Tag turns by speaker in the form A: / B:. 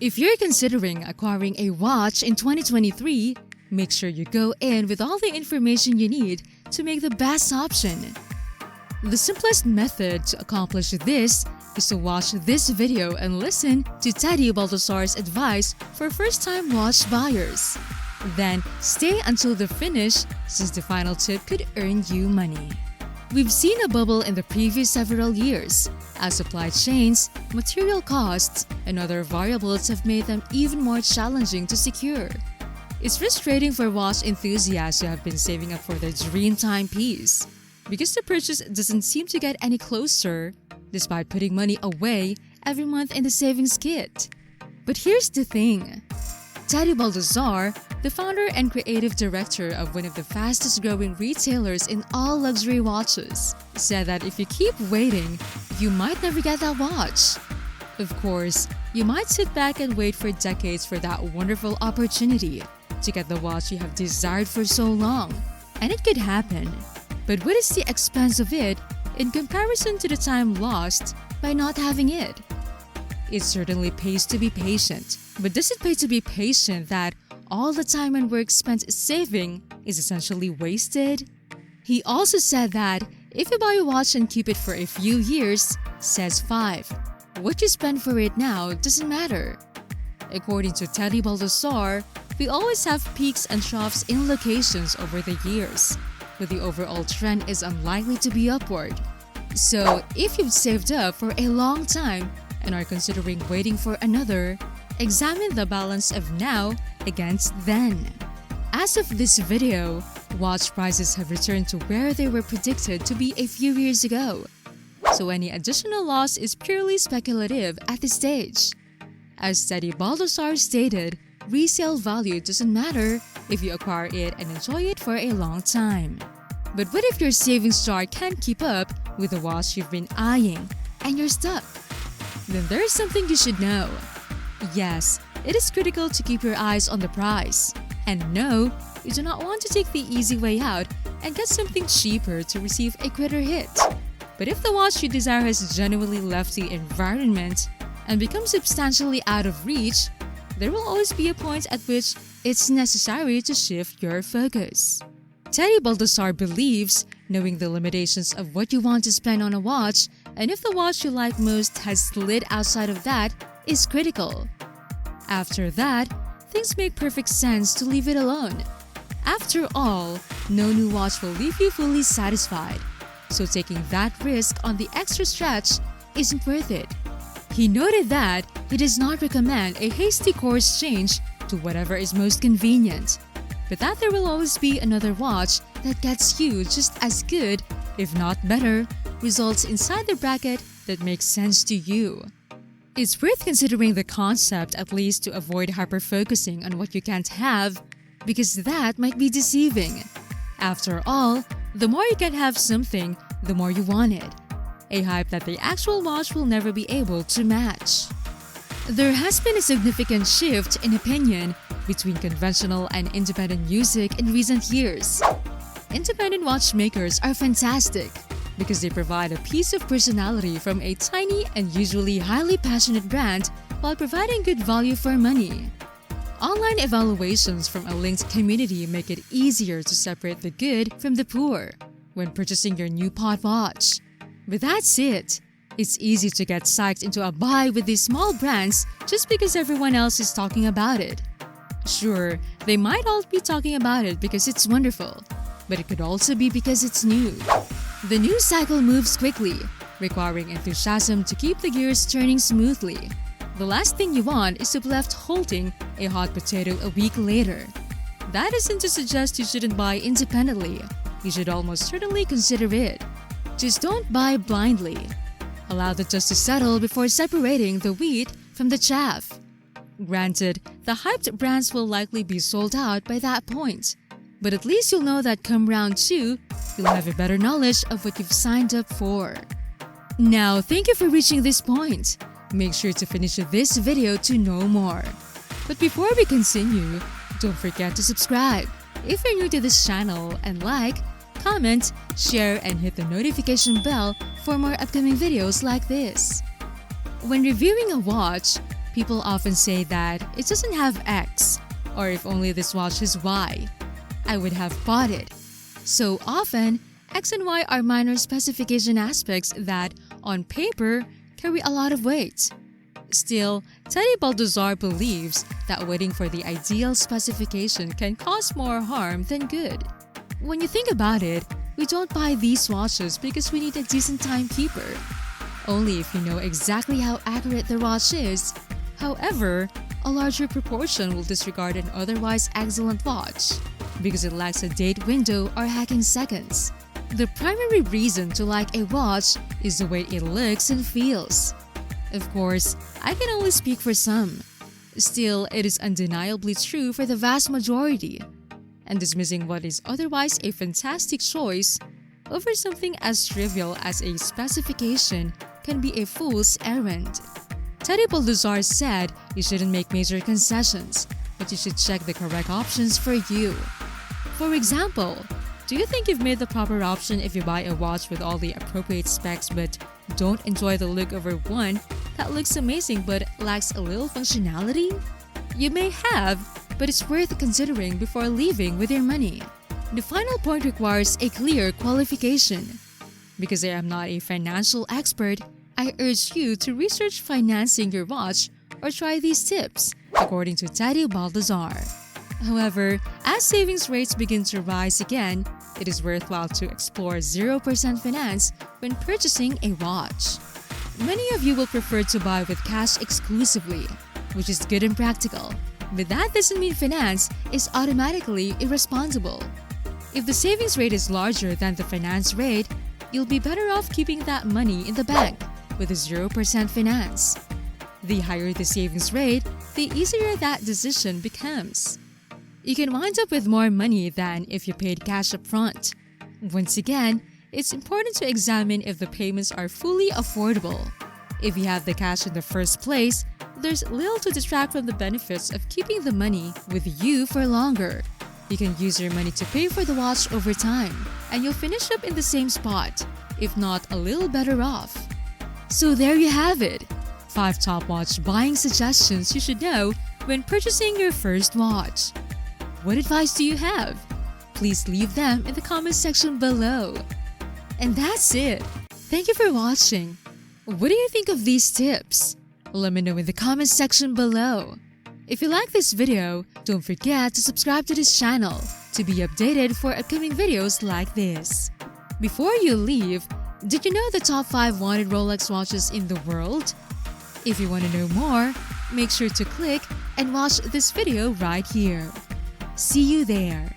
A: If you're considering acquiring a watch in 2023, make sure you go in with all the information you need to make the best option. The simplest method to accomplish this is to watch this video and listen to Teddy Baldassarre's advice for first-time watch buyers. Then, stay until the finish since the final tip could earn you money. We've seen a bubble in the previous several years, as supply chains, material costs, and other variables have made them even more challenging to secure. It's frustrating for watch enthusiasts who have been saving up for their dream timepiece, because the purchase doesn't seem to get any closer, despite putting money away every month in the savings kit. But here's the thing. Teddy Baldassarre, the founder and creative director of one of the fastest-growing retailers in all luxury watches, said that if you keep waiting, you might never get that watch. Of course, you might sit back and wait for decades for that wonderful opportunity to get the watch you have desired for so long, and it could happen. But what is the expense of it in comparison to the time lost by not having it? It certainly pays to be patient, but does it pay to be patient that all the time and work spent saving is essentially wasted? He also said that if you buy a watch and keep it for a few years, says 5, what you spend for it now doesn't matter. According to Teddy Baldassarre, we always have peaks and troughs in locations over the years, but the overall trend is unlikely to be upward. So, if you've saved up for a long time and are considering waiting for another, examine the balance of now against then. As of this video, watch prices have returned to where they were predicted to be a few years ago, so any additional loss is purely speculative at this stage. As Teddy Baldassarre stated, resale value doesn't matter if you acquire it and enjoy it for a long time. But what if your savings jar can't keep up with the watch you've been eyeing and you're stuck? Then there's something you should know. Yes, it is critical to keep your eyes on the price. And no, you do not want to take the easy way out and get something cheaper to receive a quicker hit. But if the watch you desire has genuinely left the environment and becomes substantially out of reach, there will always be a point at which it's necessary to shift your focus. Teddy Baldassarre believes knowing the limitations of what you want to spend on a watch and if the watch you like most has slid outside of that is critical. After that, things make perfect sense to leave it alone. After all, no new watch will leave you fully satisfied, so taking that risk on the extra stretch isn't worth it. He noted that he does not recommend a hasty course change to whatever is most convenient, but that there will always be another watch that gets you just as good, if not better, results inside the bracket that makes sense to you. It's worth considering the concept at least to avoid hyper-focusing on what you can't have, because that might be deceiving. After all, the more you can have something, the more you want it. A hype that the actual watch will never be able to match. There has been a significant shift in opinion between conventional and independent music in recent years. Independent watchmakers are fantastic because they provide a piece of personality from a tiny and usually highly passionate brand while providing good value for money. Online evaluations from a linked community make it easier to separate the good from the poor when purchasing your new pod watch. But that's it. It's easy to get psyched into a buy with these small brands just because everyone else is talking about it. Sure, they might all be talking about it because it's wonderful, but it could also be because it's new. The news cycle moves quickly, requiring enthusiasm to keep the gears turning smoothly. The last thing you want is to be left holding a hot potato a week later. That isn't to suggest you shouldn't buy independently. You should almost certainly consider it. Just don't buy blindly. Allow the dust to settle before separating the wheat from the chaff. Granted, the hyped brands will likely be sold out by that point, but at least you'll know that come round 2, you'll have a better knowledge of what you've signed up for. Now, thank you for reaching this point. Make sure to finish this video to know more. But before we continue, don't forget to subscribe if you're new to this channel and like, comment, share, and hit the notification bell for more upcoming videos like this. When reviewing a watch, People often say that it doesn't have X, or if only this watch has Y, I would have bought it. So often, X and Y are minor specification aspects that, on paper, carry a lot of weight. Still, Teddy Baldassarre believes that waiting for the ideal specification can cause more harm than good. When you think about it, we don't buy these watches because we need a decent timekeeper. Only if you know exactly how accurate the watch is. However, a larger proportion will disregard an otherwise excellent watch because it lacks a date window or hacking seconds. The primary reason to like a watch is the way it looks and feels. Of course, I can only speak for some. Still, it is undeniably true for the vast majority. And dismissing what is otherwise a fantastic choice over something as trivial as a specification can be a fool's errand. Teddy Baldassarre said you shouldn't make major concessions, but you should check the correct options for you. For example, do you think you've made the proper option if you buy a watch with all the appropriate specs but don't enjoy the look over one that looks amazing but lacks a little functionality? You may have, but it's worth considering before leaving with your money. The final point requires a clear qualification. Because I am not a financial expert, I urge you to research financing your watch or try these tips, according to Teddy Baldassarre. However, as savings rates begin to rise again, it is worthwhile to explore 0% finance when purchasing a watch. Many of you will prefer to buy with cash exclusively, which is good and practical, but that doesn't mean finance is automatically irresponsible. If the savings rate is larger than the finance rate, you'll be better off keeping that money in the bank with a 0% finance. The higher the savings rate, the easier that decision becomes. You can wind up with more money than if you paid cash up front. Once again, it's important to examine if the payments are fully affordable. If you have the cash in the first place, there's little to detract from the benefits of keeping the money with you for longer. You can use your money to pay for the watch over time, and you'll finish up in the same spot, if not a little better off. So there you have it, 5 top watch buying suggestions you should know when purchasing your first watch. What advice do you have? Please leave them in the comment section below. And that's it. Thank you for watching. What do you think of these tips? Let me know in the comment section below. If you like this video, don't forget to subscribe to this channel to be updated for upcoming videos like this. Before you leave, did you know the top 5 wanted Rolex watches in the world? If you want to know more, make sure to click and watch this video right here. See you there.